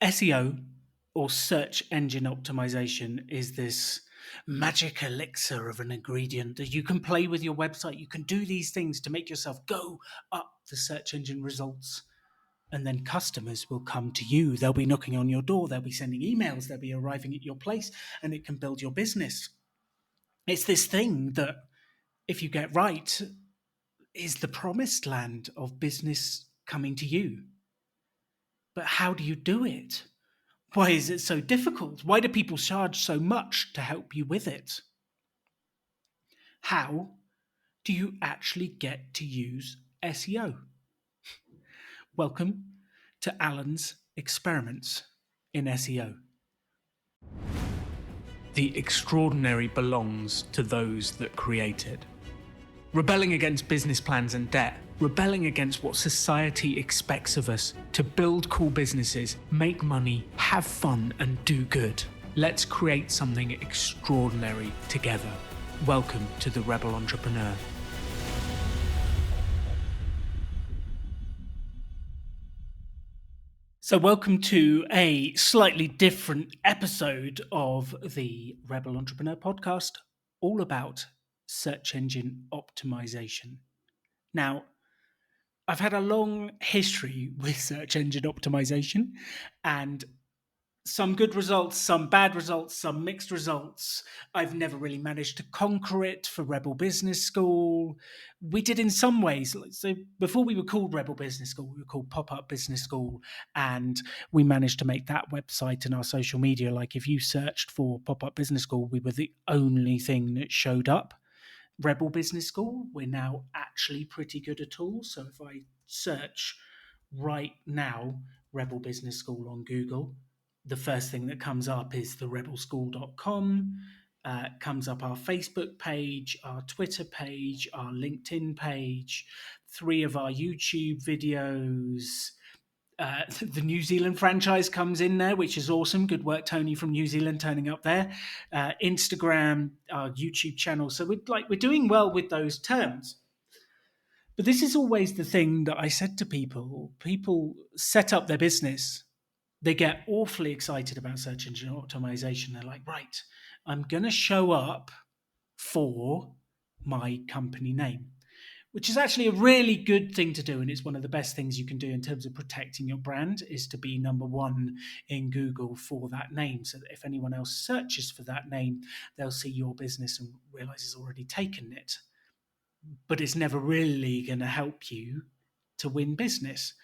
SEO, or search engine optimization, is this magic elixir of an ingredient that you can play with your website. You can do these things to make yourself go up the search engine results. And then customers will come to you. They'll be knocking on your door. They'll be sending emails. They'll be arriving at your place, and it can build your business. It's this thing that, if you get right, is the promised land of business coming to you. But how do you do it? Why is it so difficult? Why do people charge so much to help you with it? How do you actually get to use SEO? Welcome to Alan's Experiments in SEO. The extraordinary belongs to those that create it. Rebelling against business plans and debt, rebelling against what society expects of us to build cool businesses, make money, have fun, and do good. Let's create something extraordinary together. Welcome to the Rebel Entrepreneur. So welcome to a slightly different episode of the Rebel Entrepreneur podcast, all about search engine optimization. Now, I've had a long history with search engine optimization, and some good results, some bad results, some mixed results. I've never really managed to conquer it for Rebel Business School. We did in some ways. So before we were called Rebel Business School, we were called Pop-Up Business School, and we managed to make that website and our social media. Like if you searched for Pop-Up Business School, we were the only thing that showed up. Rebel Business School, we're now actually pretty good at all. So if I search right now, Rebel Business School on Google, the first thing that comes up is the rebelschool.com. Comes up our Facebook page, our Twitter page, our LinkedIn page, 3 of our YouTube videos. The New Zealand franchise comes in there, which is awesome. Good work, Tony from New Zealand, turning up there. Instagram, our YouTube channel. So we're doing well with those terms. But this is always the thing that I said to people. People set up their business. They get awfully excited about search engine optimization. They're like, right, I'm going to show up for my company name, which is actually a really good thing to do. And it's one of the best things you can do in terms of protecting your brand, is to be number one in Google for that name. So that if anyone else searches for that name, they'll see your business and realize it's already taken it. But it's never really going to help you to win business,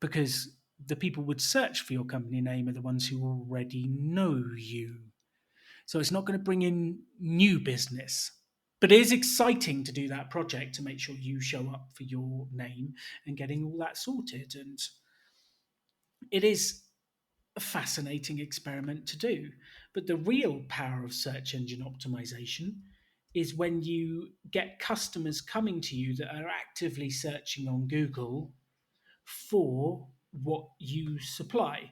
because the people would search for your company name are the ones who already know you. So it's not going to bring in new business. But it is exciting to do that project to make sure you show up for your name and getting all that sorted. And it is a fascinating experiment to do. But the real power of search engine optimization is when you get customers coming to you that are actively searching on Google for what you supply.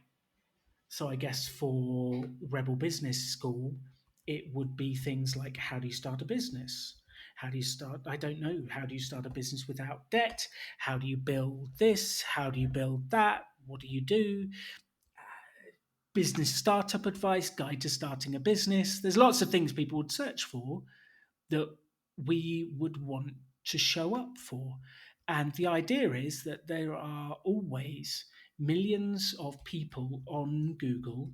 So I guess for Rebel Business School, it would be things like, how do you start a business? How do you start? I don't know. How do you start a business without debt? How do you build this? How do you build that? What do you do? Business startup advice, guide to starting a business. There's lots of things people would search for that we would want to show up for. And the idea is that there are always millions of people on Google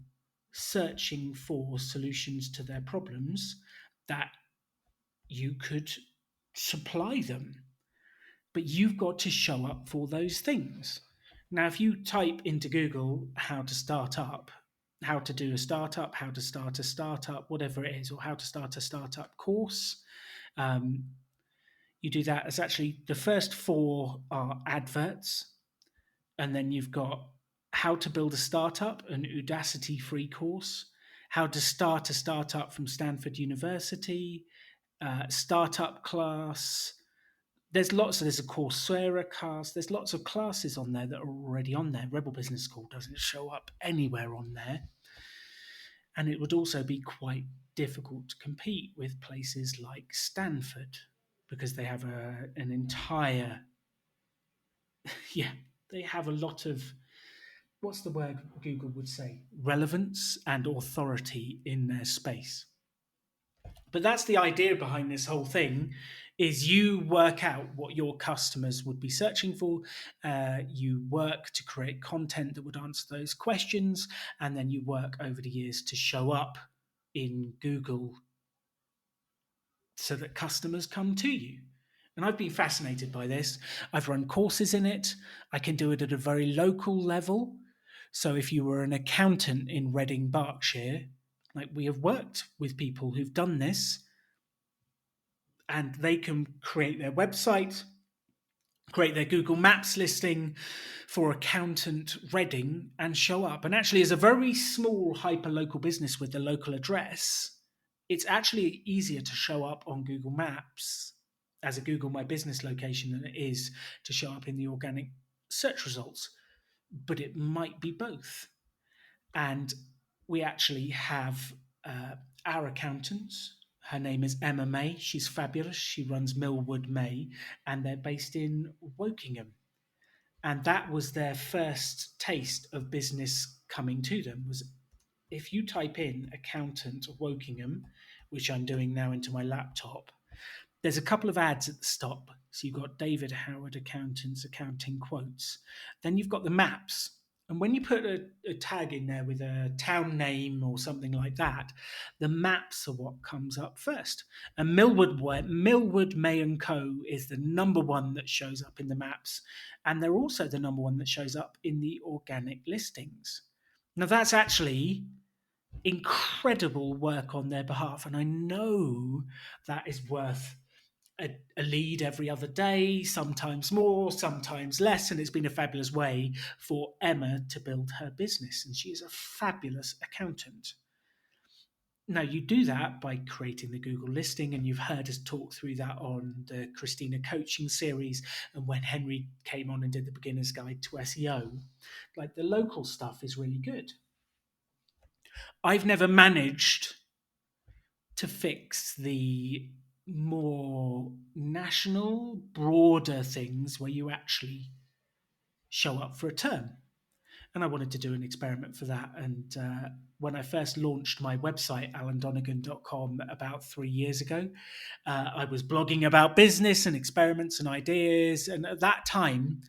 searching for solutions to their problems that you could supply them. But you've got to show up for those things. Now, if you type into Google how to start up, how to do a startup, how to start a startup, whatever it is, or how to start a startup course, you do that. As actually the first 4 are adverts, and then you've got how to build a startup, an Udacity free course, how to start a startup from Stanford University, startup class. There's a Coursera class. There's lots of classes on there that are already on there. Rebel Business School doesn't show up anywhere on there. And it would also be quite difficult to compete with places like Stanford, because they have an entire, they have a lot of what's the word Google would say? Relevance and authority in their space. But that's the idea behind this whole thing is you work out what your customers would be searching for. You work to create content that would answer those questions, and then you work over the years to show up in Google so that customers come to you. And I've been fascinated by this. I've run courses in it. I can do it at a very local level. So if you were an accountant in Reading, Berkshire, like we have worked with people who've done this, and they can create their website, create their Google Maps listing for accountant Reading and show up. And actually, as a very small hyper local business with a local address, it's actually easier to show up on Google Maps as a Google My Business location than it is to show up in the organic search results. But it might be both. And we actually have our accountant. Her name is Emma May. She's fabulous. She runs Millwood May, and they're based in Wokingham. And that was their first taste of business coming to them. Was if you type in accountant Wokingham, which I'm doing now into my laptop, there's a couple of ads at the stop. So you've got David Howard Accountants, accounting quotes. Then you've got the maps. And when you put a tag in there with a town name or something like that, the maps are what comes up first. And Millwood May and Co. is the number one that shows up in the maps. And they're also the number one that shows up in the organic listings. Now, that's actually incredible work on their behalf. And I know that is worth a lead every other day, sometimes more, sometimes less. And it's been a fabulous way for Emma to build her business. And she is a fabulous accountant. Now, you do that by creating the Google listing, and you've heard us talk through that on the Christina coaching series. And when Henry came on and did the beginner's guide to SEO, like the local stuff is really good. I've never managed to fix the more national, broader things where you actually show up for a term. And I wanted to do an experiment for that. And when I first launched my website, alandonegan.com, about 3 years ago, I was blogging about business and experiments and ideas. And at that time,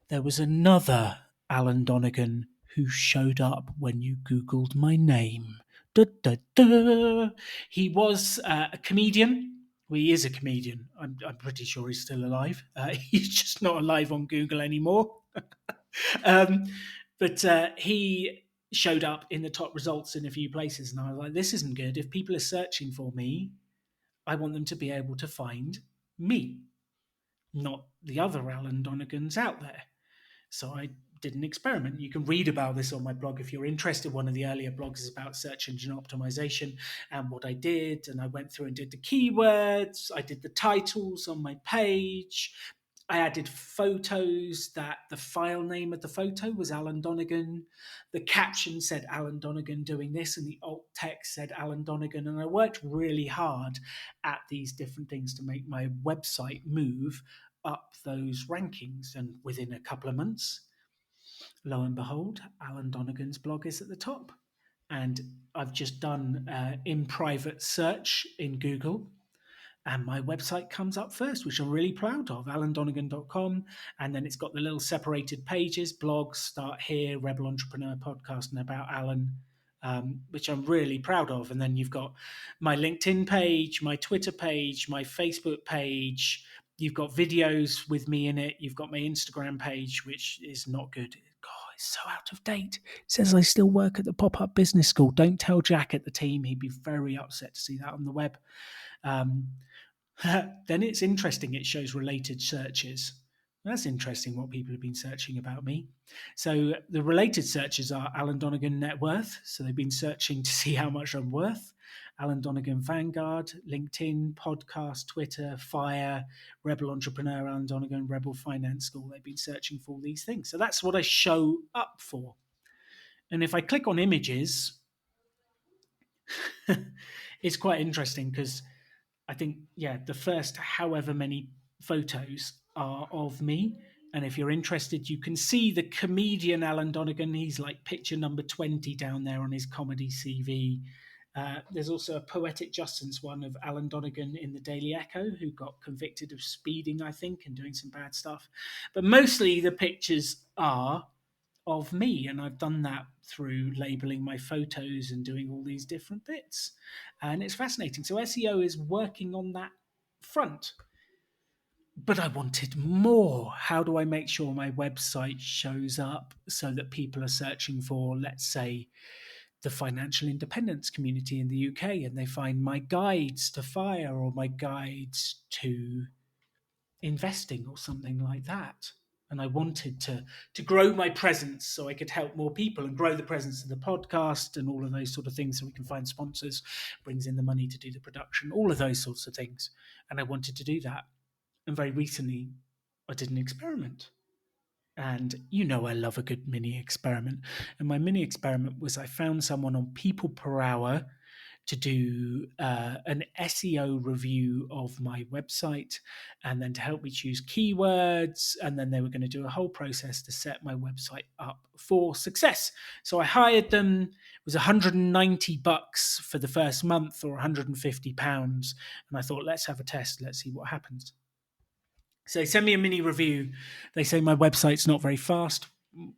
there was another Alan Donegan who showed up when you Googled my name. Da, da, da. He was a comedian. Well, he is a comedian. I'm pretty sure he's still alive. He's just not alive on Google anymore. But he showed up in the top results in a few places. And I was like, this isn't good. If people are searching for me, I want them to be able to find me, not the other Alan Donegans out there. So I did an experiment. You can read about this on my blog if you're interested. One of the earlier blogs is about search engine optimization and what I did. And I went through and did the keywords. I did the titles on my page. I added photos that the file name of the photo was Alan Donegan. The caption said Alan Donegan doing this, and the alt text said Alan Donegan. And I worked really hard at these different things to make my website move up those rankings. And within a couple of months, lo and behold, Alan Donegan's blog is at the top. And I've just done in private search in Google, and my website comes up first, which I'm really proud of, alandonegan.com. And then it's got the little separated pages, blogs, start here, Rebel Entrepreneur podcast, and about Alan, which I'm really proud of. And then you've got my LinkedIn page, my Twitter page, my Facebook page. You've got videos with me in it. You've got my Instagram page, which is not good. God, it's so out of date. It says I still work at the Pop-Up Business School. Don't tell Jack at the team. He'd be very upset to see that on the web. Then it's interesting. It shows related searches. That's interesting what people have been searching about me. So the related searches are Alan Donegan net worth. So they've been searching to see how much I'm worth. Alan Donegan Vanguard, LinkedIn, podcast, Twitter, Fire, Rebel Entrepreneur, Alan Donegan, Rebel Finance School. They've been searching for all these things. So that's what I show up for. And if I click on images, it's quite interesting because I think, the first however many photos are of me. And if you're interested, you can see the comedian Alan Donegan. He's like picture number 20 down there on his comedy CV. There's also a poetic justice one of Alan Donegan in the Daily Echo, who got convicted of speeding, I think, and doing some bad stuff. But mostly the pictures are of me, and I've done that through labeling my photos and doing all these different bits. And it's fascinating. So SEO is working on that front. But I wanted more. How do I make sure my website shows up so that people are searching for, let's say, the financial independence community in the UK, and they find my guides to FIRE or my guides to investing or something like that? And I wanted to grow my presence so I could help more people and grow the presence of the podcast and all of those sort of things, so we can find sponsors, brings in the money to do the production, all of those sorts of things. And I wanted to do that. And very recently, I did an experiment. And you know, I love a good mini experiment. And my mini experiment was I found someone on People Per Hour to do an SEO review of my website, and then to help me choose keywords. And then they were going to do a whole process to set my website up for success. So I hired them. It was $190 for the first month, or £150. And I thought, let's have a test. Let's see what happens. So they send me a mini review. They say my website's not very fast,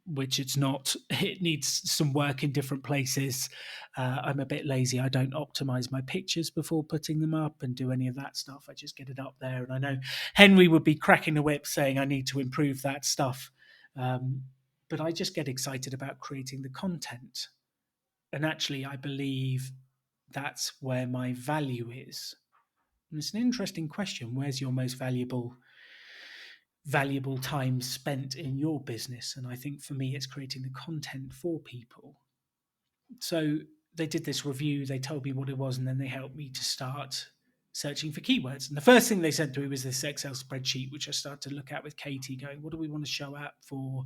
which it's not. It needs some work in different places. I'm a bit lazy. I don't optimize my pictures before putting them up and do any of that stuff. I just get it up there. And I know Henry would be cracking the whip saying I need to improve that stuff. But I just get excited about creating the content. And actually, I believe that's where my value is. And it's an interesting question. Where's your most valuable time spent in your business? And I think for me, it's creating the content for people. So they did this review, they told me what it was, and then they helped me to start searching for keywords. And the first thing they sent to me was this Excel spreadsheet, which I started to look at with Katie, going, what do we want to show up for?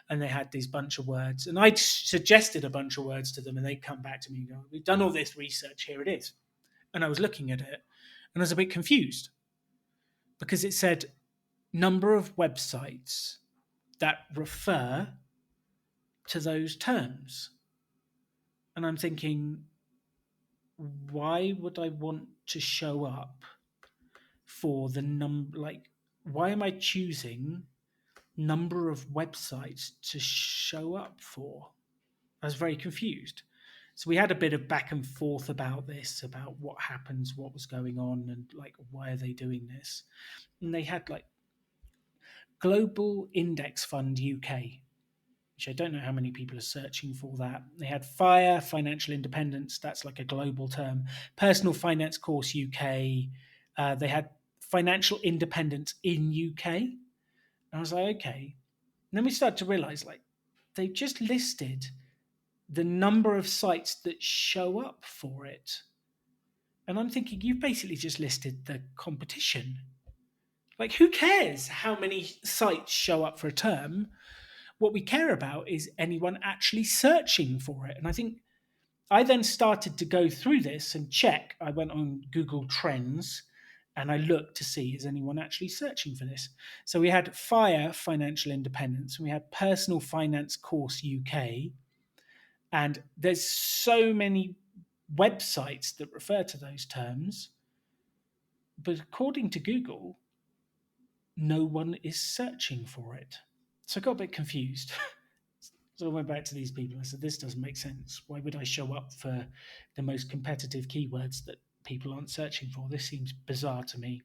And they had these bunch of words. And I'd suggested a bunch of words to them, and they'd come back to me and go, we've done all this research, here it is. And I was looking at it, and I was a bit confused, because it said number of websites that refer to those terms. And I'm thinking, why would I want to show up for the number? Like, why am I choosing number of websites to show up for? I was very confused. So we had a bit of back and forth about this, about what happens, what was going on, and like, why are they doing this? And they had like Global Index Fund UK, which I don't know how many people are searching for that. They had FIRE, Financial Independence, that's like a global term. Personal Finance Course UK. They had Financial Independence in UK. And I was like, okay. And then we started to realize, like, they just listed the number of sites that show up for it. And I'm thinking, you've basically just listed the competition. Like, who cares how many sites show up for a term? What we care about is anyone actually searching for it. And I think I then started to go through this and check. I went on Google Trends and I looked to see, is anyone actually searching for this? So we had FIRE, Financial Independence, and we had Personal Finance Course UK. And there's so many websites that refer to those terms. But according to Google, no one is searching for it. So I got a bit confused. So I went back to these people. I said, this doesn't make sense. Why would I show up for the most competitive keywords that people aren't searching for? This seems bizarre to me.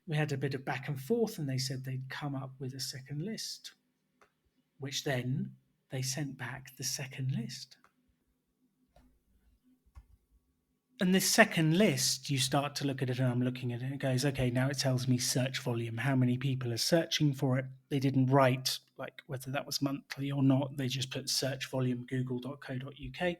We had a bit of back and forth, and they said they'd come up with a second list, which then they sent back the second list. And this second list, you start to look at it, and I'm looking at it, and it goes, okay, now it tells me search volume, how many people are searching for it. They didn't write like whether that was monthly or not. They just put search volume, google.co.uk,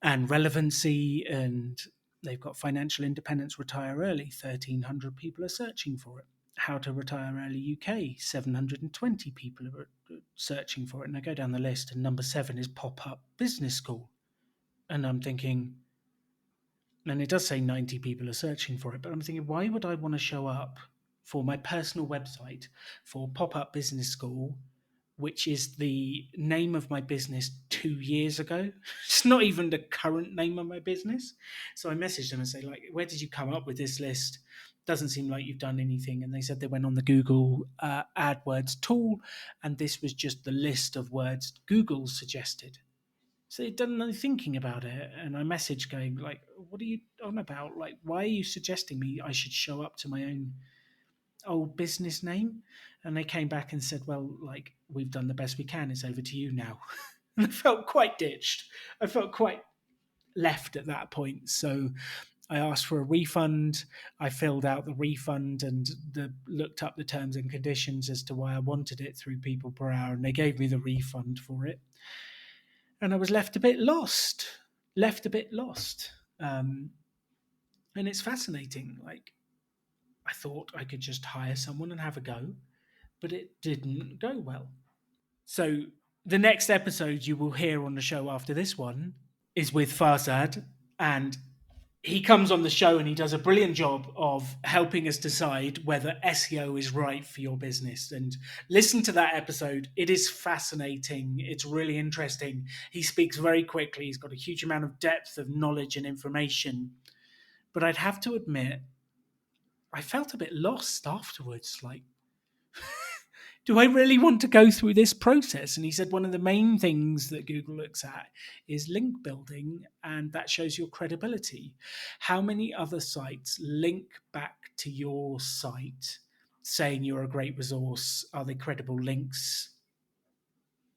and relevancy, and they've got financial independence, retire early, 1,300 people are searching for it. How to retire early UK, 720 people are searching for it. And I go down the list, and number 7 is pop-up business school. And I'm thinking, and it does say 90 people are searching for it, but I'm thinking, why would I want to show up for my personal website for Pop-Up Business School, which is the name of my business 2 years ago. It's not even the current name of my business. So I messaged them and say, like, where did you come up with this list? Doesn't seem like you've done anything. And they said they went on the Google AdWords tool, and this was just the list of words Google suggested. So they'd done no thinking about it. And I messaged going, like, what are you on about? Like, why are you suggesting me I should show up to my own old business name? And they came back and said, well, like, we've done the best we can. It's over to you now. And I felt quite ditched. I felt quite left at that point. So I asked for a refund. I filled out the refund and looked up the terms and conditions as to why I wanted it through people per hour. And they gave me the refund for it. And I was left a bit lost. And it's fascinating. Like, I thought I could just hire someone and have a go, but it didn't go well. So the next episode you will hear on the show after this one is with Farzad, and he comes on the show and he does a brilliant job of helping us decide whether SEO is right for your business. And listen to that episode. It is fascinating. It's really interesting. He speaks very quickly. He's got a huge amount of depth of knowledge and information. But I'd have to admit, I felt a bit lost afterwards. Like, do I really want to go through this process? And he said one of the main things that Google looks at is link building, and that shows your credibility. How many other sites link back to your site saying you're a great resource? Are they credible links?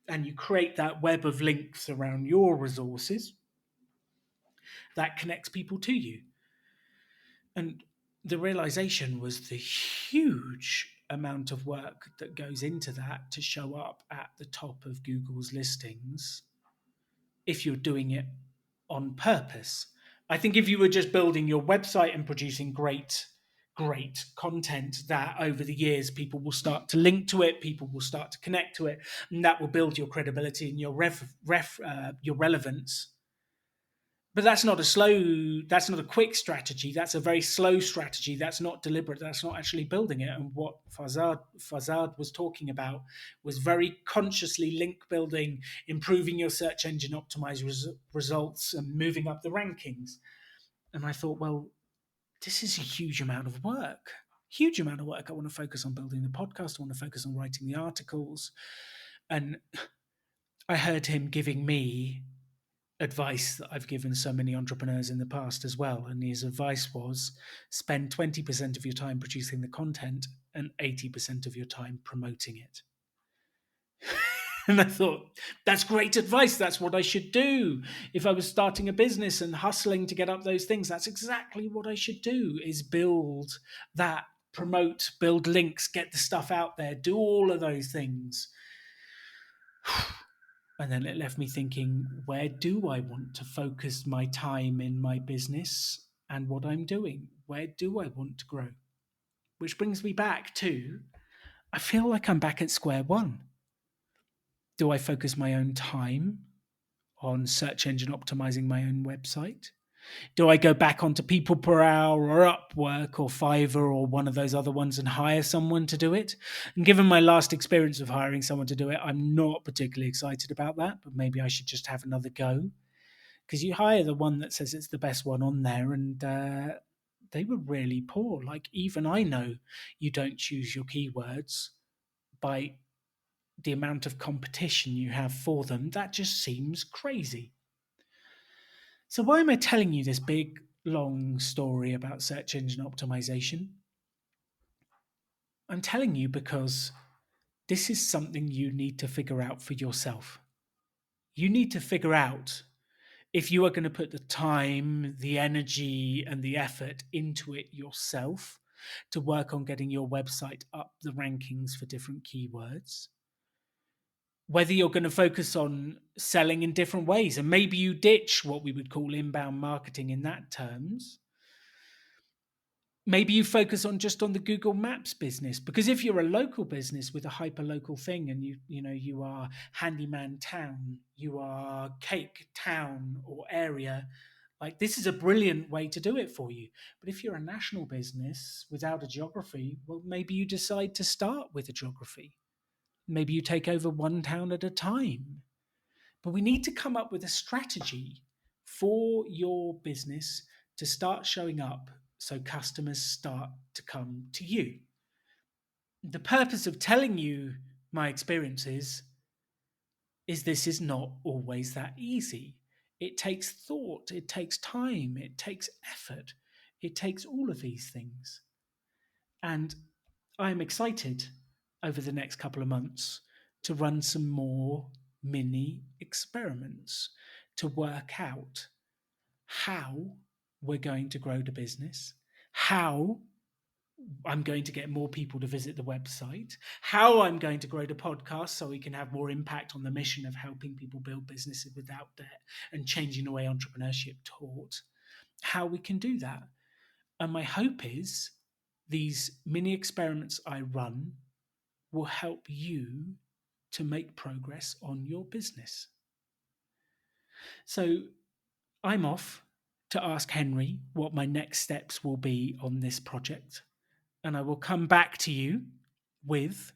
And you create that web of links around your resources that connects people to you. And the realization was the huge amount of work that goes into that to show up at the top of Google's listings if you're doing it on purpose. I think if you were just building your website and producing great content, that over the years people will start to link to it, people will start to connect to it, and that will build your credibility and your your relevance. But that's not a quick strategy. That's a very slow strategy. That's not deliberate. That's not actually building it. And what Farzad was talking about was very consciously link building, improving your search engine optimized results, and moving up the rankings. And I thought, well, this is a huge amount of work. Huge amount of work. I want to focus on building the podcast. I want to focus on writing the articles. And I heard him giving me advice that I've given so many entrepreneurs in the past as well. And his advice was spend 20% of your time producing the content and 80% of your time promoting it. And I thought, that's great advice. That's what I should do. If I was starting a business and hustling to get up those things, that's exactly what I should do, is build that, promote, build links, get the stuff out there, do all of those things. And then it left me thinking, where do I want to focus my time in my business and what I'm doing? Where do I want to grow? Which brings me back to, I feel like I'm back at square one. Do I focus my own time on search engine optimizing my own website? Do I go back onto People Per Hour or Upwork or Fiverr or one of those other ones and hire someone to do it? And given my last experience of hiring someone to do it, I'm not particularly excited about that, but maybe I should just have another go. Because you hire the one that says it's the best one on there, and they were really poor. Like, even I know you don't choose your keywords by the amount of competition you have for them. That just seems crazy. So why am I telling you this big, long story about search engine optimization? I'm telling you because this is something you need to figure out for yourself. You need to figure out if you are going to put the time, the energy, and the effort into it yourself to work on getting your website up the rankings for different keywords. Whether you're going to focus on selling in different ways, and maybe you ditch what we would call inbound marketing in that terms. Maybe you focus on just on the Google Maps business, because if you're a local business with a hyper local thing, and you are handyman town, you are cake town or area, Like, this is a brilliant way to do it for you. But if you're a national business without a geography, well, maybe you decide to start with a geography. Maybe you take over one town at a time. But we need to come up with a strategy for your business to start showing up so customers start to come to you. The purpose of telling you my experiences is this is not always that easy. It takes thought, it takes time, it takes effort, it takes all of these things. And I'm excited over the next couple of months to run some more mini experiments to work out how we're going to grow the business, how I'm going to get more people to visit the website, how I'm going to grow the podcast so we can have more impact on the mission of helping people build businesses without debt and changing the way entrepreneurship taught, how we can do that. And my hope is these mini experiments I run will help you to make progress on your business. So I'm off to ask Henry what my next steps will be on this project. And I will come back to you with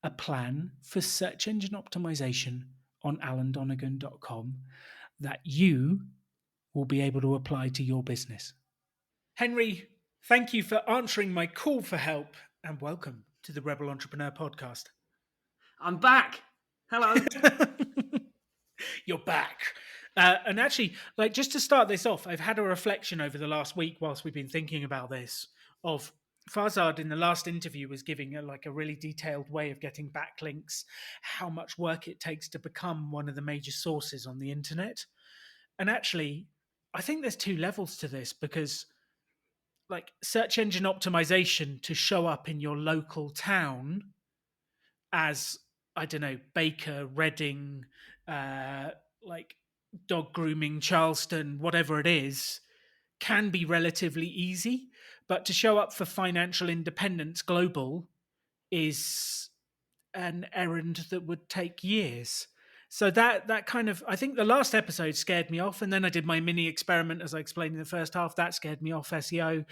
a plan for search engine optimization on alandonegan.com that you will be able to apply to your business. Henry, thank you for answering my call for help and welcome to the Rebel Entrepreneur Podcast. I'm back. Hello. You're back. And actually, like, just to start this off, I've had a reflection over the last week whilst we've been thinking about this of Farzad in the last interview was giving a really detailed way of getting backlinks, how much work it takes to become one of the major sources on the internet. And actually, I think there's two levels to this because like search engine optimization to show up in your local town as, I don't know, Baker, Reading, like dog grooming, Charleston, whatever it is, can be relatively easy. But to show up for financial independence global is an errand that would take years. So that kind of, I think the last episode scared me off, and then I did my mini experiment as I explained in the first half. That scared me off. SEO,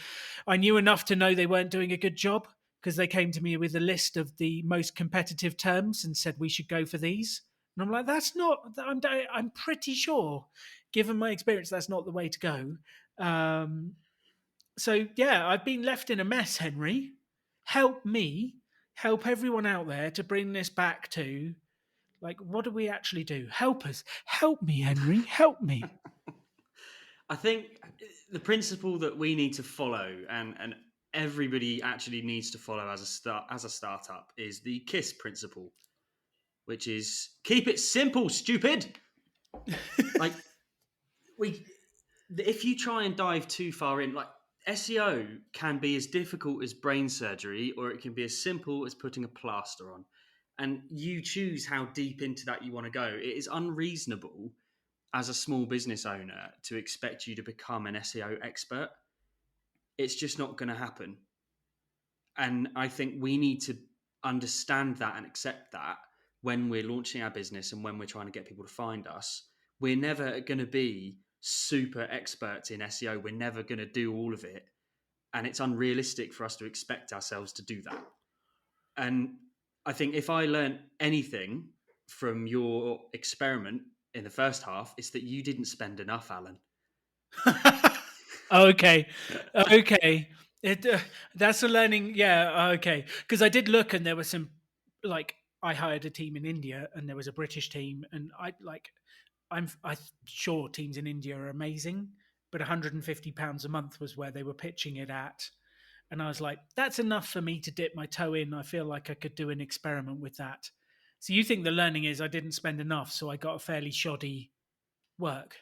I knew enough to know they weren't doing a good job because they came to me with a list of the most competitive terms and said we should go for these. And I'm like, that's not. I'm pretty sure, given my experience, that's not the way to go. So yeah, I've been left in a mess, Henry. Help me, help everyone out there to bring this back to, like, what do we actually do? Help us. Help me, Henry. Help me. I think the principle that we need to follow and everybody actually needs to follow as a startup is the KISS principle, which is keep it simple, stupid. Like if you try and dive too far in, like SEO can be as difficult as brain surgery, or it can be as simple as putting a plaster on. And you choose how deep into that you want to go. It is unreasonable as a small business owner to expect you to become an SEO expert. It's just not going to happen. And I think we need to understand that and accept that when we're launching our business and when we're trying to get people to find us. We're never going to be super experts in SEO. We're never going to do all of it. And it's unrealistic for us to expect ourselves to do that. And I think if I learned anything from your experiment in the first half, it's that you didn't spend enough, Alan. Okay. That's a learning. Yeah. Okay. Because I did look, and there was some, like, I hired a team in India, and there was a British team, and I'm sure teams in India are amazing, but £150 a month was where they were pitching it at. And I was like, that's enough for me to dip my toe in. I feel like I could do an experiment with that. So you think the learning is I didn't spend enough, so I got a fairly shoddy work?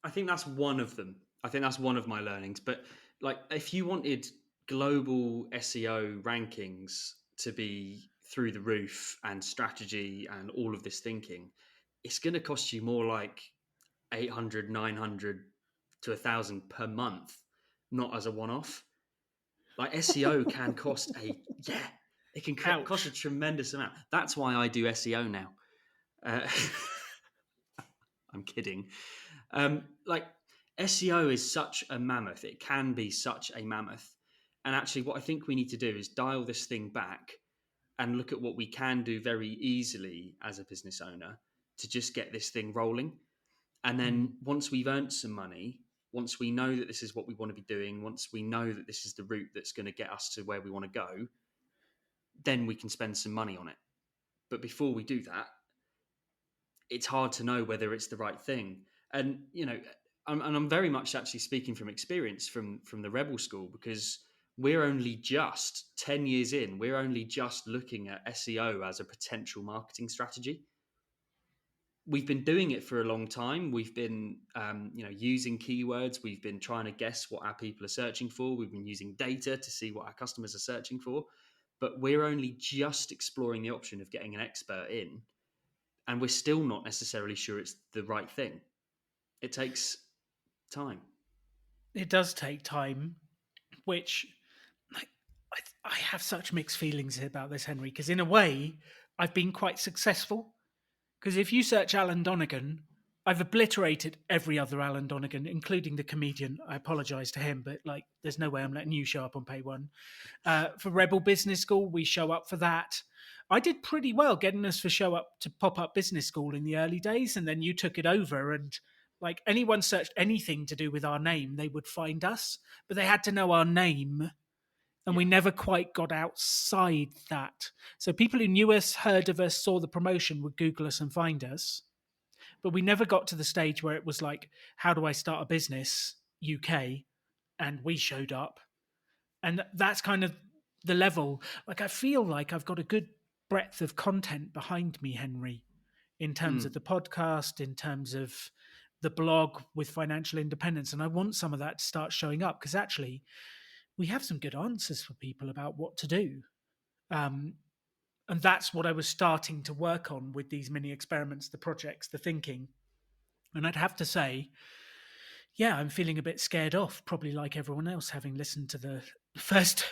I think that's one of them. I think that's one of my learnings. But like, if you wanted global SEO rankings to be through the roof and strategy and all of this thinking, it's going to cost you more like 800, 900 to 1,000 per month, not as a one-off. Like SEO can cost it can cost a Ouch. tremendous amount. That's why I do SEO now. Uh, I'm kidding. Like SEO is such a mammoth. It can be such a mammoth. And actually, what I think we need to do is dial this thing back and look at what we can do very easily as a business owner to just get this thing rolling. And Mm. then once we've earned some money, once we know that this is what we want to be doing, once we know that this is the route that's going to get us to where we want to go, then we can spend some money on it. But before we do that, it's hard to know whether it's the right thing. And I'm very much actually speaking from experience from the Rebel School, because we're only just 10 years in. We're only just looking at SEO as a potential marketing strategy. We've been doing it for a long time. We've been, using keywords. We've been trying to guess what our people are searching for. We've been using data to see what our customers are searching for. But we're only just exploring the option of getting an expert in, and we're still not necessarily sure it's the right thing. It takes time. It does take time, which I, I have such mixed feelings about this, Henry, because in a way, I've been quite successful. Because if you search Alan Donegan, I've obliterated every other Alan Donegan, including the comedian. I apologise to him, but like, there's no way I'm letting you show up on pay one. For Rebel Business School, we show up for that. I did pretty well getting us for show up to pop up business school in the early days, and then you took it over. And like anyone searched anything to do with our name, they would find us, but they had to know our name. And we Yeah. never quite got outside that. So people who knew us, heard of us, saw the promotion would Google us and find us. But we never got to the stage where it was like, how do I start a business UK? And we showed up. And that's kind of the level. Like, I feel like I've got a good breadth of content behind me, Henry, in terms of the Mm, podcast, in terms of the blog with financial independence. And I want some of that to start showing up, because actually we have some good answers for people about what to do. Um, and that's what I was starting to work on with these mini experiments, the projects, the thinking. And I'd have to say, yeah, I'm feeling a bit scared off, probably like everyone else, having listened to the first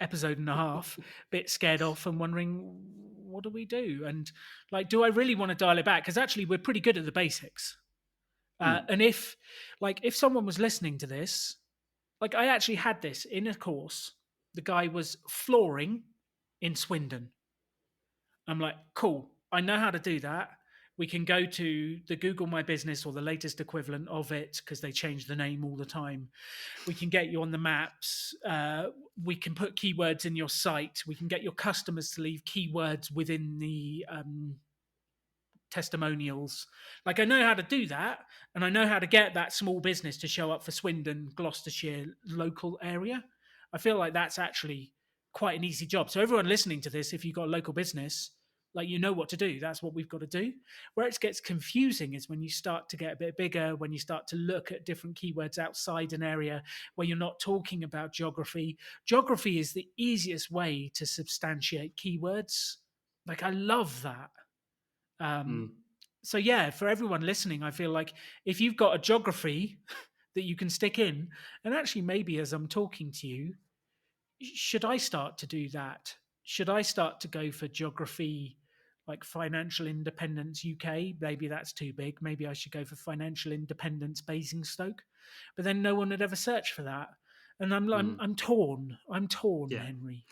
episode and a half, bit scared off and wondering, what do we do? And like, do I really want to dial it back? Because actually, we're pretty good at the basics. mm, And if someone was listening to this, like I actually had this in a course, the guy was flooring in Swindon. I'm like, cool, I know how to do that. We can go to the Google My Business or the latest equivalent of it, because they change the name all the time. We can get you on the maps. We can put keywords in your site. We can get your customers to leave keywords within the testimonials. Like, I know how to do that, and I know how to get that small business to show up for Swindon, Gloucestershire local area. I feel like that's actually quite an easy job. So everyone listening to this, if you've got a local business, like, you know what to do. That's what we've got to do. Where it gets confusing is when you start to get a bit bigger, when you start to look at different keywords outside an area where you're not talking about geography. Geography is the easiest way to substantiate keywords. Like, I love that. Um, mm. so yeah, for everyone listening, I feel like if you've got a geography that you can stick in, and actually maybe as I'm talking to you, should I start to do that? Should I start to go for geography, like financial independence UK? Maybe that's too big. Maybe I should go for financial independence Basingstoke. But then no one would ever search for that. And Mm. I'm torn. I'm torn, Yeah. Henry.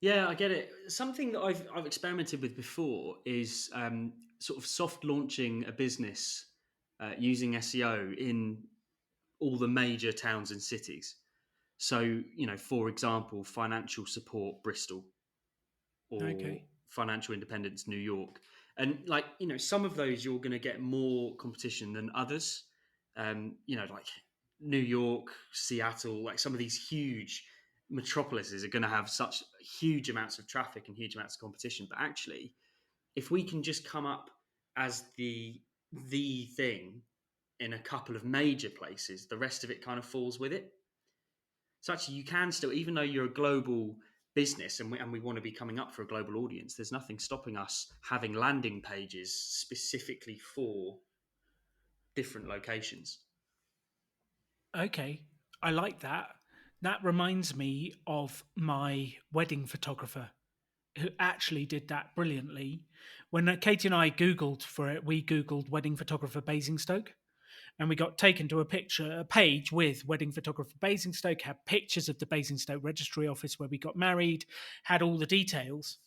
Yeah, I get it. Something that I've experimented with before is sort of soft launching a business using SEO in all the major towns and cities. So, for example, financial support Bristol, or Okay. financial independence New York. And like, some of those you're going to get more competition than others. Like New York, Seattle, like some of these huge metropolises are going to have such huge amounts of traffic and huge amounts of competition. But actually, if we can just come up as the thing in a couple of major places, the rest of it kind of falls with it. So actually, you can still, even though you're a global business, and we want to be coming up for a global audience, there's nothing stopping us having landing pages specifically for different locations. Okay, I like that. That reminds me of my wedding photographer who actually did that brilliantly. When Katie and I Googled for it, we Googled wedding photographer Basingstoke. and we got taken to a page with wedding photographer Basingstoke, had pictures of the Basingstoke registry office where we got married, had all the details.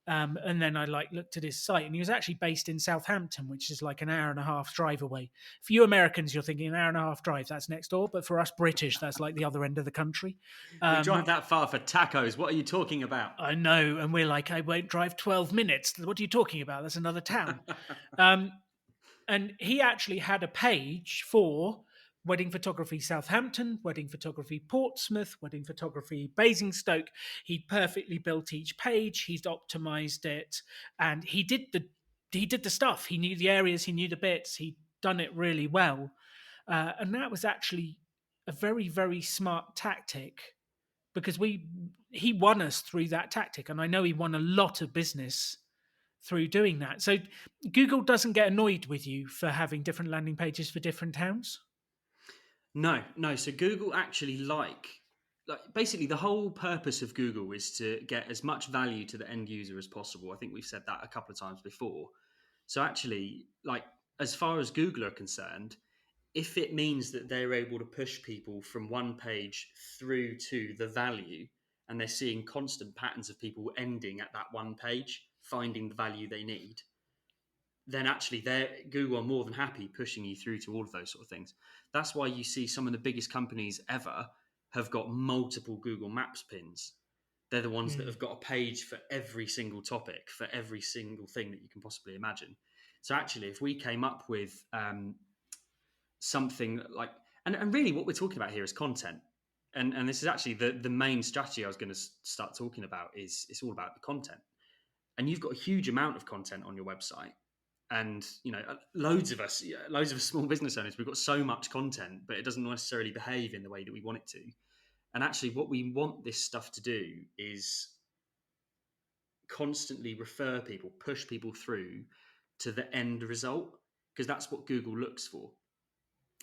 And then I looked at his site, and he was actually based in Southampton, which is like an hour and a half drive away. For you Americans, you're thinking an hour and a half drive, that's next door. But for us British, that's like the other end of the country. We drive that far for tacos. What are you talking about? I know. And we're like, I won't drive 12 minutes. What are you talking about? That's another town. Um, and he actually had a page for wedding photography Southampton, wedding photography Portsmouth, wedding photography Basingstoke. He'd perfectly built each page. He'd optimized it, and he did the stuff. He knew the areas. He knew the bits. He'd done it really well, and that was actually a very, very smart tactic, because he won us through that tactic, and I know he won a lot of business through doing that. So Google doesn't get annoyed with you for having different landing pages for different towns. No, no. So Google actually basically the whole purpose of Google is to get as much value to the end user as possible. I think we've said that a couple of times before. So actually, like as far as Google are concerned, if it means that they're able to push people from one page through to the value, and they're seeing constant patterns of people ending at that one page, finding the value they need, then actually Google are more than happy pushing you through to all of those sort of things. That's why you see some of the biggest companies ever have got multiple Google Maps pins. They're the ones that have got a page for every single topic, for every single thing that you can possibly imagine. So actually, if we came up with something like, and really what we're talking about here is content. And this is actually the main strategy I was going to start talking about. Is it's all about the content. And you've got a huge amount of content on your website, and loads of us small business owners, we've got so much content, but it doesn't necessarily behave in the way that we want it to. And actually what we want this stuff to do is constantly refer people, push people through to the end result, because that's what Google looks for.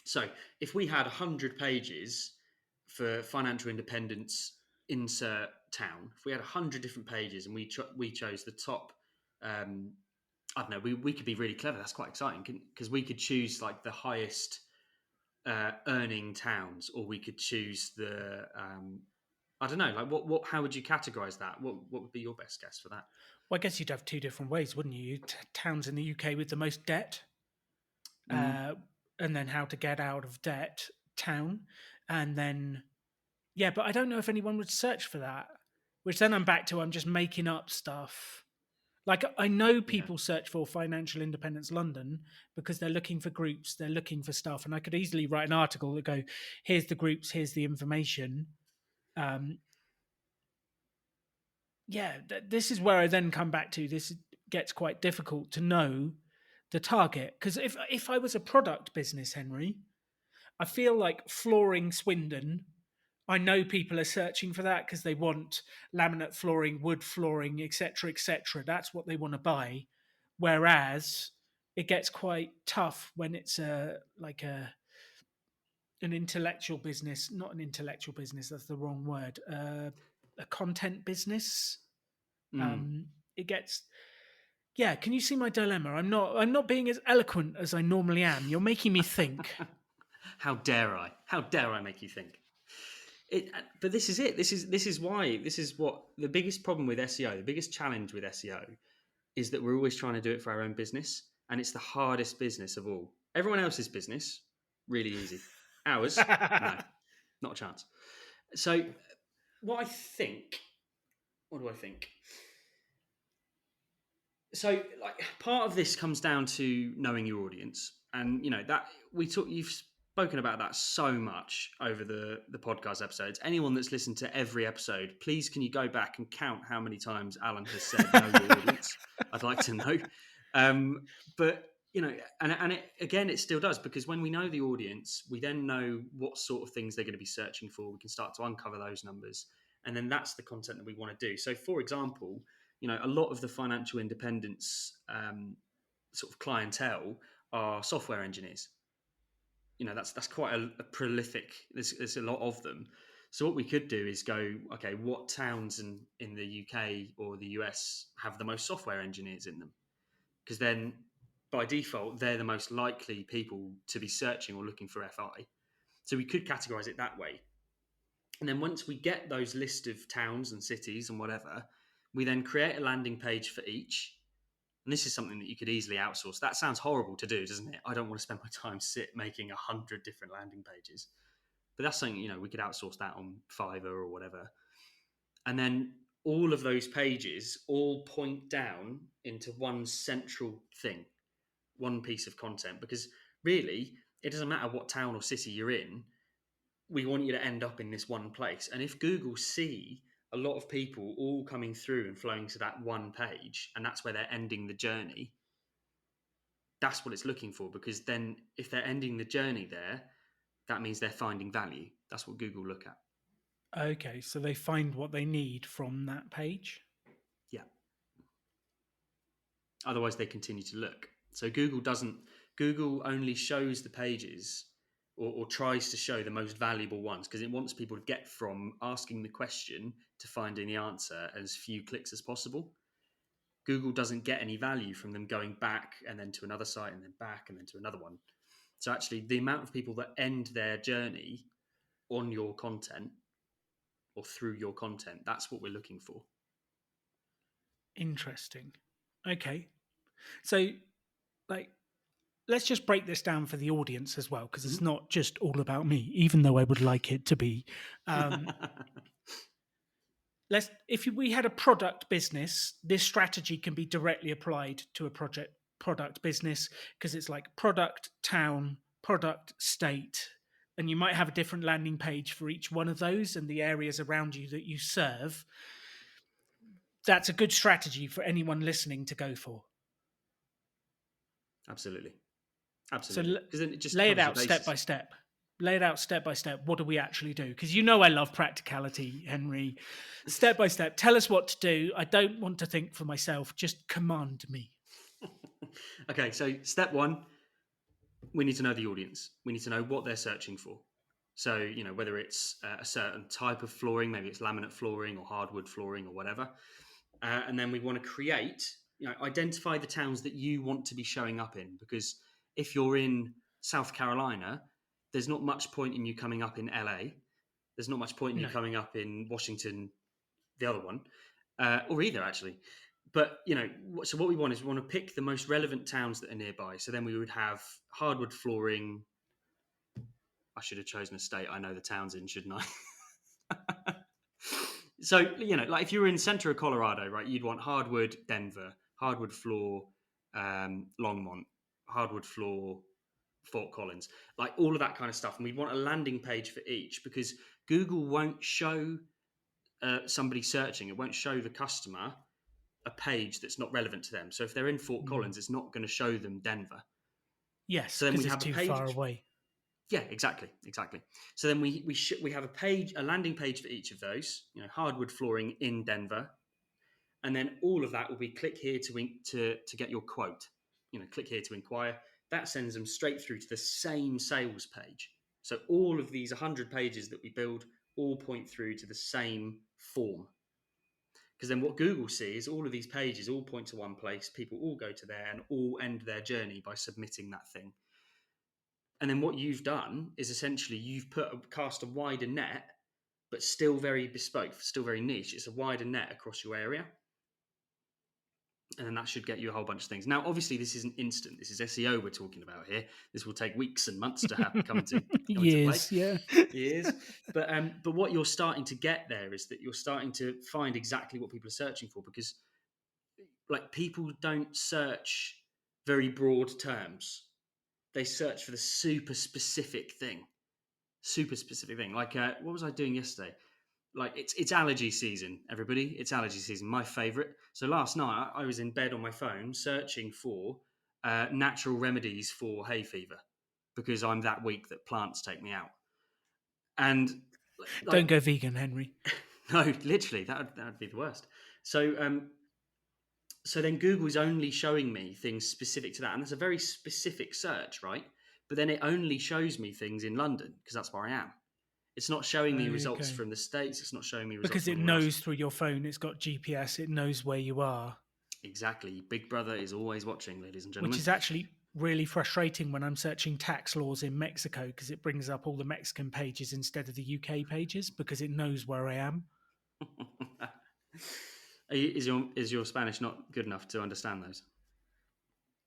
So if we had 100 pages for financial independence, insert town, if we had 100 different pages and we chose the top, I don't know, we could be really clever. That's quite exciting, because we could choose like the highest earning towns, or we could choose the I don't know, like how would you categorize that? What would be your best guess for that? Well, I guess you'd have two different ways, wouldn't you? Towns in the UK with the most debt, Mm. and then how to get out of debt town. And then, yeah, but I don't know if anyone would search for that, which then I'm just making up stuff. Like, I know Yeah. people search for financial independence London because they're looking for groups, they're looking for stuff. And I could easily write an article that go, here's the groups, here's the information. Um, yeah, this is where I then come back to, this gets quite difficult to know the target. Because if I was a product business, Henry, I feel like flooring Swindon, I know people are searching for that because they want laminate flooring, wood flooring, etc., etc. That's what they want to buy. Whereas it gets quite tough when it's an intellectual business, not an intellectual business. That's the wrong word. A content business. Mm. Um, it gets. Yeah, can you see my dilemma? I'm not being as eloquent as I normally am. You're making me think. How dare I? How dare I make you think? But this is it. This is what the biggest problem with SEO, the biggest challenge with SEO, is that we're always trying to do it for our own business, and it's the hardest business of all. Everyone else's business, really easy. Ours, no, not a chance. So, what I think, what do I think? So, like, part of this comes down to knowing your audience, and that you've spoken about that so much over the podcast episodes. Anyone that's listened to every episode, please can you go back and count how many times Alan has said know your audience? I'd like to know. But again, it still does, because when we know the audience, we then know what sort of things they're going to be searching for. We can start to uncover those numbers, and then that's the content that we want to do. So, for example, a lot of the financial independence sort of clientele are software engineers. That's quite a prolific. There's a lot of them. So what we could do is go, okay, what towns in the UK or the US have the most software engineers in them? Because then by default, they're the most likely people to be searching or looking for FI. So we could categorize it that way. And then once we get those list of towns and cities and whatever, we then create a landing page for each. And this is something that you could easily outsource. That sounds horrible to do, doesn't it? I don't want to spend my time making 100 different landing pages. But that's something, we could outsource that on Fiverr or whatever. And then all of those pages all point down into one central thing, one piece of content. Because really, it doesn't matter what town or city you're in, we want you to end up in this one place. And if Google see a lot of people all coming through and flowing to that one page, and that's where they're ending the journey, that's what it's looking for. Because then if they're ending the journey there, that means they're finding value. That's what Google look at. Okay, so they find what they need from that page? Yeah. Otherwise, they continue to look. So Google only shows the pages or tries to show the most valuable ones because it wants people to get from asking the question to finding the answer as few clicks as possible. Google doesn't get any value from them going back and then to another site and then back and then to another one. So actually, the amount of people that end their journey on your content or through your content, that's what we're looking for. Interesting. Okay. So, let's just break this down for the audience as well, because it's not just all about me, even though I would like it to be. If we had a product business, this strategy can be directly applied to a product business because it's like product town, product state, and you might have a different landing page for each one of those and the areas around you that you serve. That's a good strategy for anyone listening to go for. Absolutely. So because then it just lay it covers out your step bases. by step. Lay it out step by step. What do we actually do? Because I love practicality, Henry. Step by step. Tell us what to do. I don't want to think for myself. Just command me. Okay, so step one, we need to know the audience. We need to know what they're searching for. So, whether it's a certain type of flooring, maybe it's laminate flooring or hardwood flooring or whatever. And then we want to identify the towns that you want to be showing up in. Because if you're in South Carolina, there's not much point in you coming up in LA. There's not much point in you coming up in Washington, the other one, or either actually. But, so what we want is we want to pick the most relevant towns that are nearby. So then we would have hardwood flooring. I should have chosen a state I know the towns in, shouldn't I? So, if you were in center of Colorado, right, you'd want hardwood Denver, hardwood floor Longmont, hardwood floor Fort Collins, like all of that kind of stuff. And we'd want a landing page for each because Google won't show somebody searching, it won't show the customer a page that's not relevant to them. So if they're in Fort Collins, it's not going to show them Denver. Yes, so then because we it's have too a page, far away. Yeah, exactly. So then we have a landing page for each of those. Hardwood flooring in Denver, and then all of that will be click here to get your quote. Click here to inquire. That sends them straight through to the same sales page. So all of these 100 pages that we build all point through to the same form. Because then what Google sees is all of these pages all point to one place. People all go to there and all end their journey by submitting that thing. And then what you've done is essentially you've cast a wider net, but still very bespoke, still very niche. It's a wider net across your area. And then that should get you a whole bunch of things. Now, obviously, this isn't instant. This is SEO we're talking about here. This will take weeks and months to come into Years, play. yeah. Years. But what you're starting to get there is that you're starting to find exactly what people are searching for, because people don't search very broad terms. They search for the super specific thing. Like, what was I doing yesterday? Like, it's allergy season, everybody. It's allergy season, my favorite. So last night I was in bed on my phone searching for natural remedies for hay fever, because I'm that weak that plants take me out. And Don't go vegan, Henry. No, literally, that would be the worst. So then Google's only showing me things specific to that, and that's a very specific search, right? But then it only shows me things in London because that's where I am. It's not showing me results from the States. It's not showing me results because from it anywhere else. knows through your phone. It's got GPS. It knows where you are. Exactly. Big Brother is always watching, ladies and which gentlemen. is actually really frustrating when I'm searching tax laws in Mexico because it brings up all the Mexican pages instead of the UK pages because it knows where I am. Is your Spanish not good enough to understand those?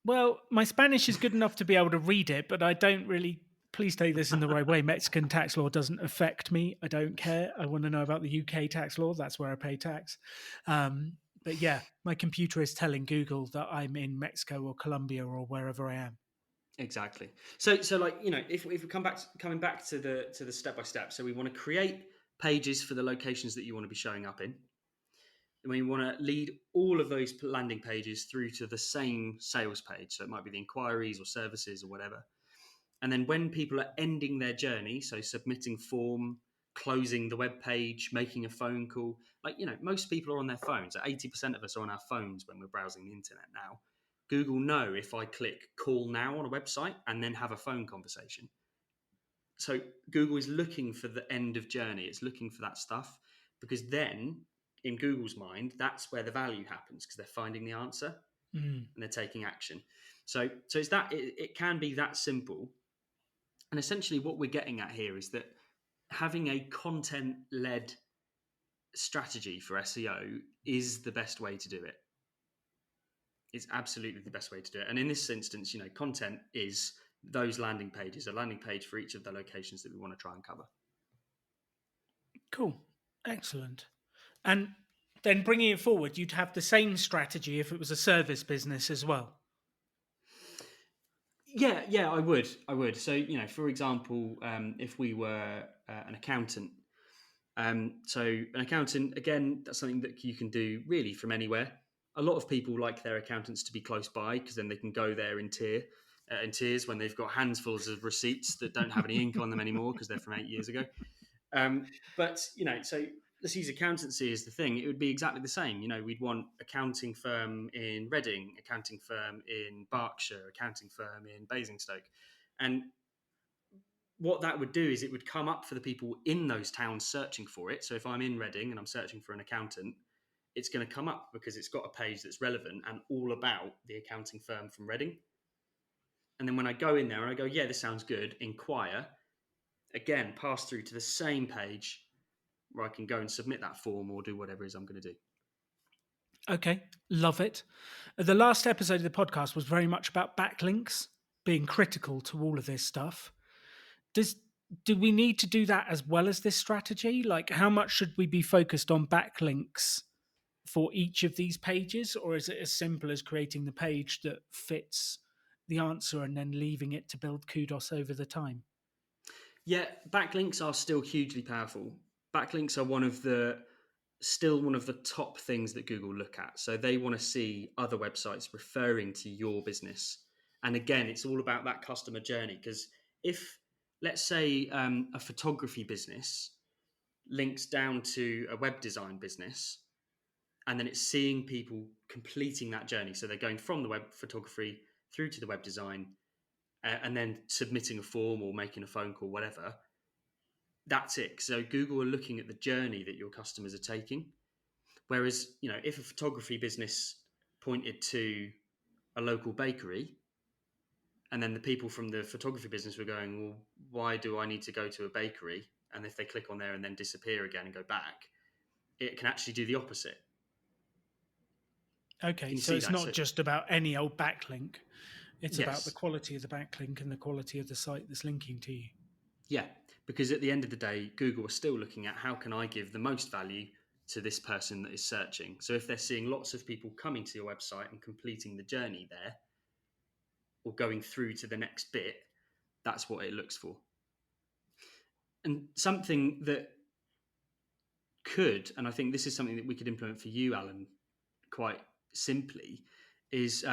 Well, my Spanish is good enough to be able to read it, but I don't really. Please take this in the right way. Mexican tax law doesn't affect me. I don't care. I want to know about the UK tax law. That's where I pay tax. But yeah, my computer is telling Google that I'm in Mexico or Colombia or wherever I am. Exactly. So like if we coming back to the step by step. So we want to create pages for the locations that you want to be showing up in. And we want to lead all of those landing pages through to the same sales page. So it might be the inquiries or services or whatever. And then when people are ending their journey, so submitting form, closing the web page, making a phone call, like most people are on their phones. 80% of us are on our phones when we're browsing the internet now. Google know if I click call now on a website and then have a phone conversation. So Google is looking for the end of journey. It's looking for that stuff because then in Google's mind, that's where the value happens because they're finding the answer Mm. and they're taking action. So it's that it can be that simple. And essentially, what we're getting at here is that having a content led strategy for SEO is the best way to do it. It's absolutely the best way to do it. And in this instance, content is those landing pages, a landing page for each of the locations that we want to try and cover. Cool. Excellent. And then bringing it forward, you'd have the same strategy if it was a service business as well. Yeah, I would. So, for example, if we were an accountant, so an accountant, again, that's something that you can do really from anywhere. A lot of people like their accountants to be close by because then they can go there in tears when they've got handfuls of receipts that don't have any ink on them anymore because they're from 8 years ago. But so let's use accountancy as the thing. It would be exactly the same. We'd want accounting firm in Reading, accounting firm in Berkshire, accounting firm in Basingstoke, and what that would do is it would come up for the people in those towns searching for it. So if I'm in Reading and I'm searching for an accountant, it's going to come up because it's got a page that's relevant and all about the accounting firm from Reading. And then when I go in there and I go, yeah, this sounds good, inquire, again, pass through to the same page where I can go and submit that form or do whatever it is I'm going to do. Okay, love it. The last episode of the podcast was very much about backlinks being critical to all of this stuff. Do we need to do that as well as this strategy? Like, how much should we be focused on backlinks for each of these pages, or is it as simple as creating the page that fits the answer and then leaving it to build kudos over the time? Yeah, backlinks are still hugely powerful. Backlinks are still one of the top things that Google look at. So they want to see other websites referring to your business. And again, it's all about that customer journey. Because if, let's say, a photography business links down to a web design business, and then it's seeing people completing that journey. So they're going from the web photography through to the web design and then submitting a form or making a phone call, whatever. That's it. So Google are looking at the journey that your customers are taking. Whereas, if a photography business pointed to a local bakery and then the people from the photography business were going, well, why do I need to go to a bakery? And if they click on there and then disappear again and go back, it can actually do the opposite. Okay, Can you so see it's that? not So, just about any old backlink. It's about the yes. quality of the backlink and the quality of the site that's linking to you. Yeah. Because at the end of the day, Google are still looking at how can I give the most value to this person that is searching. So if they're seeing lots of people coming to your website and completing the journey there or going through to the next bit, that's what it looks for. And something that could, and I think this is something that we could implement for you, Alan, quite simply, is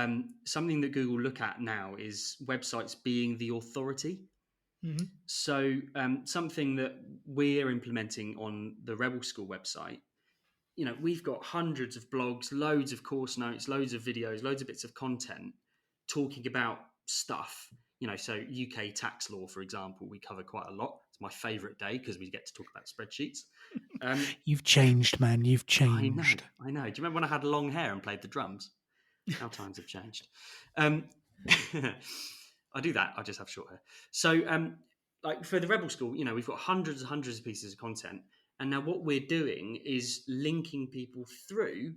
something that Google look at now is websites being the authority. Mm-hmm. So something that we're implementing on the Rebel School website, we've got hundreds of blogs, loads of course notes, loads of videos, loads of bits of content talking about stuff. So UK tax law, for example, we cover quite a lot. It's my favourite day because we get to talk about spreadsheets. You've changed, man. You've I know, changed. I know. Do you remember when I had long hair and played the drums? How times have changed. Um, I do that. I just have short hair. So, like for the Rebel School, we've got hundreds and hundreds of pieces of content, and now what we're doing is linking people through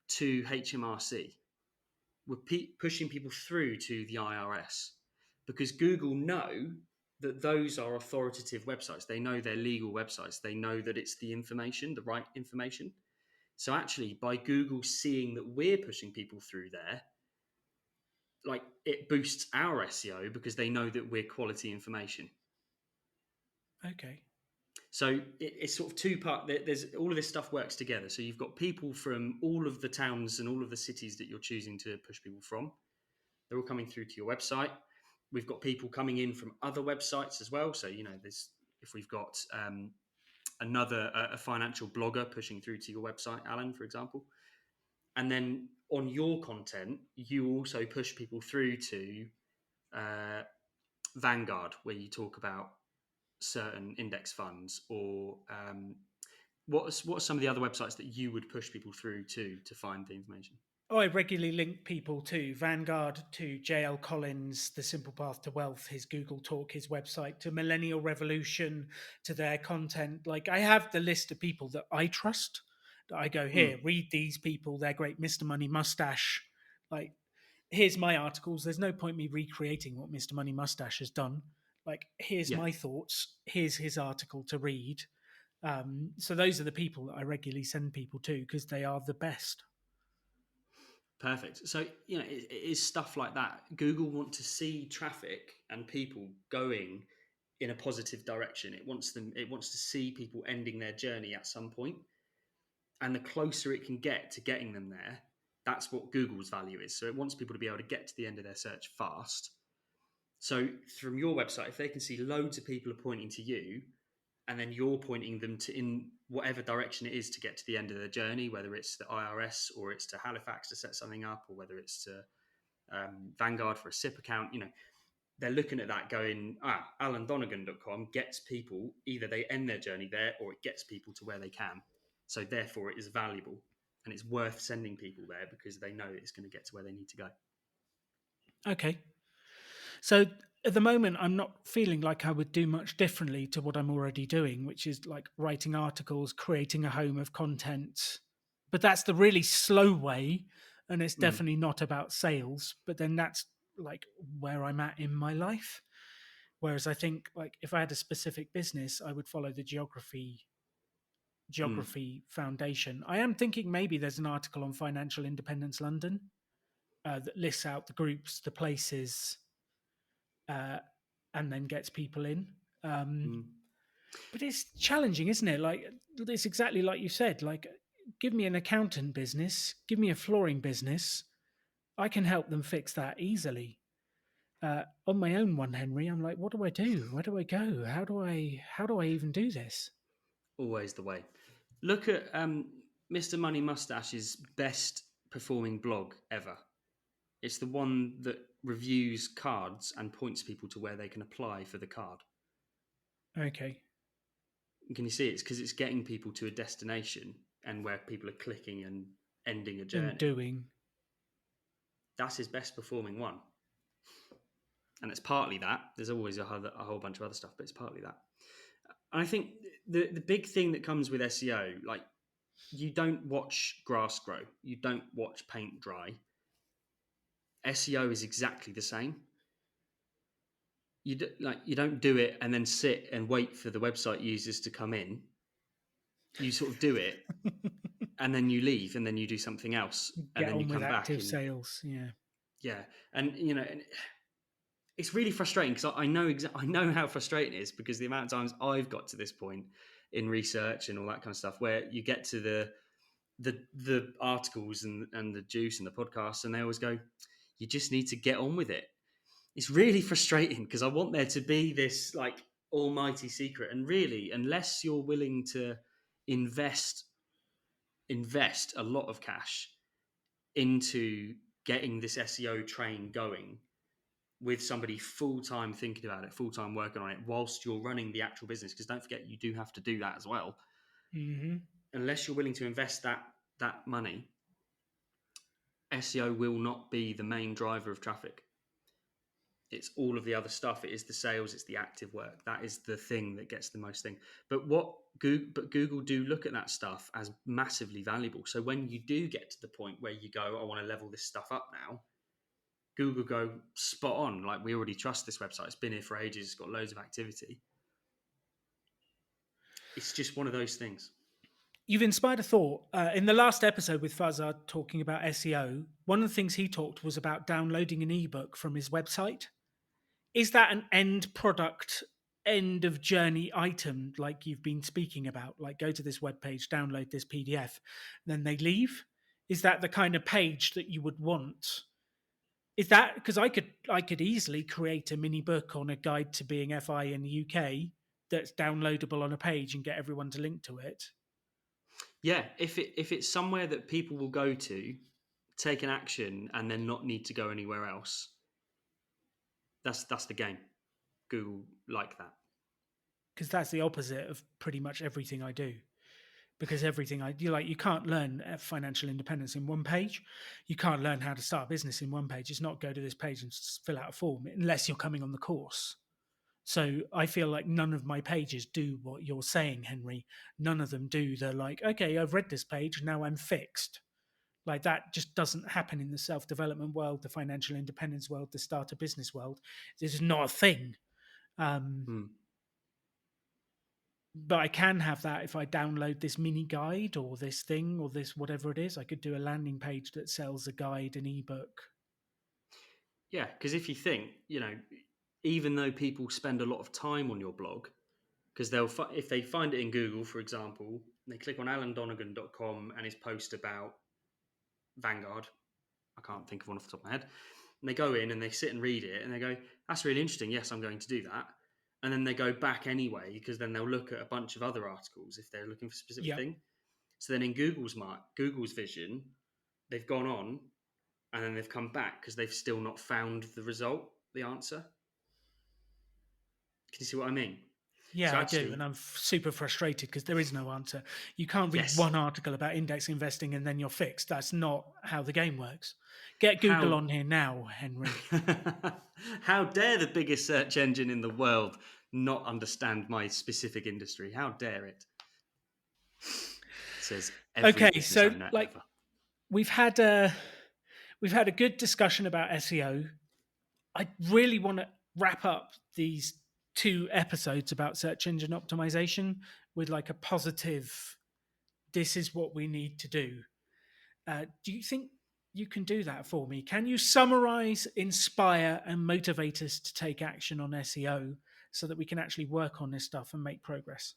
to HMRC. We're pushing people through to the IRS because Google know that those are authoritative websites. They know they're legal websites. They know that it's the information, the right information. So actually, by Google seeing that we're pushing people through there, like it boosts our SEO because they know that we're quality information. Okay. So it's sort of two part. There's all of this stuff works together. So you've got people from all of the towns and all of the cities that you're choosing to push people from. They're all coming through to your website. We've got people coming in from other websites as well. So there's if we've got another a financial blogger pushing through to your website, Alan, for example, and then on your content, you also push people through to uh, Vanguard, where you talk about certain index funds, or what are some of the other websites that you would push people through to find the information? Oh, I regularly link people to Vanguard, to JL Collins, The Simple Path to Wealth, his Google Talk, his website, to Millennial Revolution, to their content. Like I have the list of people that I trust. That I go here, Mm, read these people. They're great. Mr. Money Mustache. Like here's my articles. There's no point me recreating what Mr. Money Mustache has done. Like here's yeah, my thoughts. Here's his article to read. So those are the people that I regularly send people to because they are the best. perfect. So it is stuff like that. Google want to see traffic and people going in a positive direction. It wants them. It wants to see people ending their journey at some point, and the closer it can get to getting them there, that's what Google's value is. So it wants people to be able to get to the end of their search fast. So from your website, if they can see loads of people are pointing to you, and then you're pointing them to in whatever direction it is to get to the end of their journey, whether it's the IRS or it's to Halifax to set something up, or whether it's to Vanguard for a SIP account, they're looking at that going, alandonegan.com gets people, either they end their journey there or it gets people to where they can. So therefore it is valuable and it's worth sending people there because they know it's going to get to where they need to go. Okay. So at the moment, I'm not feeling like I would do much differently to what I'm already doing, which is like writing articles, creating a home of content. But that's the really slow way. And it's Mm, definitely not about sales. But then that's like where I'm at in my life. Whereas I think like if I had a specific business, I would follow the mm. geography foundation. I am thinking maybe there's an article on Financial Independence London that lists out the groups, the places, uh, and then gets people in. Um, Mm. but it's challenging, isn't it? Like it's exactly like you said. Like, give me an accountant business, give me a flooring business. I can help them fix that easily. On my own one, Henry, I'm like, what do I do? Where do I go? How do I even do this? Always the way. Look at Mr. Money Mustache's best performing blog ever. It's the one that reviews cards and points people to where they can apply for the card. Okay. Can you see it's because it's getting people to a destination and where people are clicking and ending a And journey. doing. That's his best performing one. And it's partly that. There's always a whole bunch of other stuff, but it's partly that. And I think the big thing that comes with SEO, like you don't watch grass grow, you don't watch paint dry. SEO is exactly the same. You don't do it and then sit and wait for the website users to come in. You sort of do it and then you leave and then you do something else and Get then you on with come back active and sales. Yeah. yeah, and and it's really frustrating because I know how frustrating it is because the amount of times I've got to this point in research and all that kind of stuff where you get to the articles and the juice and the podcasts and they always go, you just need to get on with it. It's really frustrating because I want there to be this like almighty secret, and really, unless you're willing to invest invest a lot of cash into getting this SEO train going with somebody full time thinking about it, full time working on it, whilst you're running the actual business. Because don't forget, you do have to do that as well. Hmm. Unless you're willing to invest that money, SEO will not be the main driver of traffic. It's all of the other stuff. It is the sales. It's the active work. That is the thing that gets the most thing. But Google do look at that stuff as massively valuable. So when you do get to the point where you go, I want to level this stuff up now, Google go spot on. Like, we already trust this website. It's been here for ages. It's got loads of activity. It's just one of those things. You've inspired a thought. In the last episode with Fazard talking about SEO, one of the things he talked was about downloading an ebook from his website. Is that an end product, end of journey item like you've been speaking about? Like, go to this webpage, download this PDF, then they leave? Is that the kind of page that you would want? Is that because I could easily create a mini book on a guide to being FI in the UK that's downloadable on a page and get everyone to link to it? Yeah, if it's somewhere that people will go to, take an action, and then not need to go anywhere else, that's the game. Google like that. Because that's the opposite of pretty much everything I do. Because everything you can't learn financial independence in one page. You can't learn how to start a business in one page. It's not go to this page and fill out a form unless you're coming on the course. So I feel like none of my pages do what you're saying, Henry. None of them do. They're like, okay, I've read this page, now I'm fixed. Like, that just doesn't happen in the self-development world, the financial independence world, the start a business world. This is not a thing. But I can have that if I download this mini guide or this thing or this whatever it is. I could do a landing page that sells a guide, an ebook. Yeah, because if you think, even though people spend a lot of time on your blog, because if they find it in Google, for example, and they click on alandonegan.com and his post about Vanguard, I can't think of one off the top of my head, and they go in and they sit and read it and they go, that's really interesting. Yes, I'm going to do that. And then they go back anyway, because then they'll look at a bunch of other articles if they're looking for a specific thing. So then in Google's vision, they've gone on and then they've come back because they've still not found the result, the answer. Can you see what I mean? Yeah, So I do. And I'm super frustrated because there is no answer. You can't read one article about index investing and then you're fixed. That's not how the game works. Get Google on here now, Henry. How dare the biggest search engine in the world not understand my specific industry? How dare it? Says every business owner ever. We've had a good discussion about SEO. I really want to wrap up these 2 episodes about search engine optimization with like a positive, this is what we need to do. Do you think you can do that for me? Can you summarize, inspire, and motivate us to take action on SEO so that we can actually work on this stuff and make progress?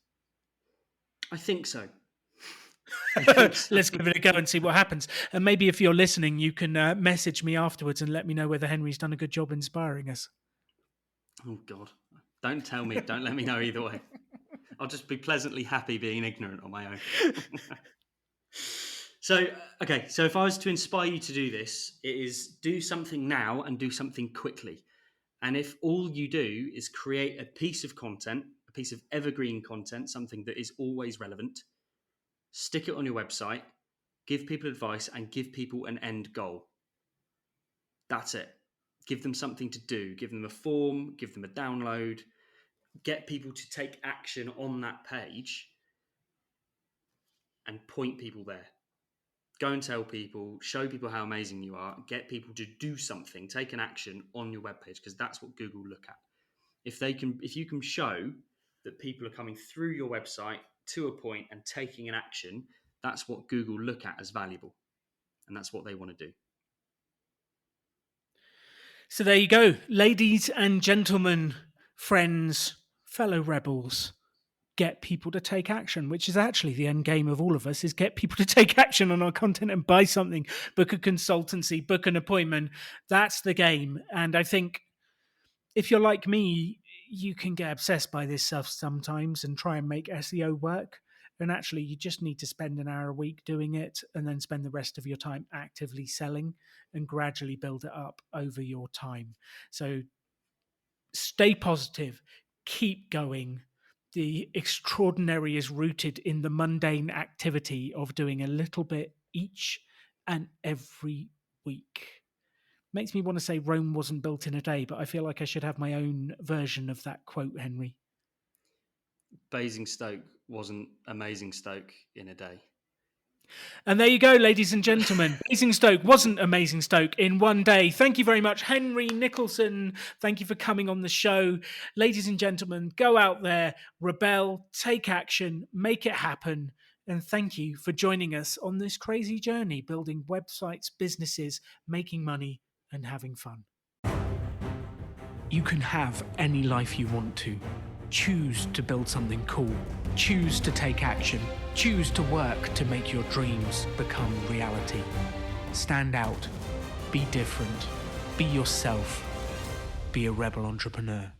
I think so. Let's give it a go and see what happens. And maybe if you're listening, you can message me afterwards and let me know whether Henry's done a good job inspiring us. Oh, God. Don't tell me. Don't let me know either way. I'll just be pleasantly happy being ignorant on my own. So if I was to inspire you to do this, it is do something now and do something quickly. And if all you do is create a piece of content, a piece of evergreen content, something that is always relevant, stick it on your website, give people advice, and give people an end goal. That's it. Give them something to do. Give them a form, give them a download, get people to take action on that page and point people there. Go and tell people, show people how amazing you are, get people to do something, take an action on your webpage, because that's what Google look at. If you can show that people are coming through your website to a point and taking an action, that's what Google look at as valuable. And that's what they want to do. So there you go, ladies and gentlemen, friends, fellow rebels. Get people to take action, which is actually the end game of all of us, is get people to take action on our content and buy something, book a consultancy, book an appointment. That's the game. And I think if you're like me, you can get obsessed by this stuff sometimes and try and make SEO work. And actually, you just need to spend an hour a week doing it and then spend the rest of your time actively selling and gradually build it up over your time. So stay positive, keep going. The extraordinary is rooted in the mundane activity of doing a little bit each and every week. Makes me want to say Rome wasn't built in a day, but I feel like I should have my own version of that quote, Henry. Basingstoke wasn't amazing Stoke in a day. And there you go, ladies and gentlemen. Basingstoke wasn't amazing Stoke in one day. Thank you very much, Henry Nicholson. Thank you for coming on the show. Ladies and gentlemen, go out there, rebel, take action, make it happen. And thank you for joining us on this crazy journey, building websites, businesses, making money, and having fun. You can have any life you want to. Choose to build something cool. Choose to take action. Choose to work to make your dreams become reality. Stand out. Be different. Be yourself. Be a rebel entrepreneur.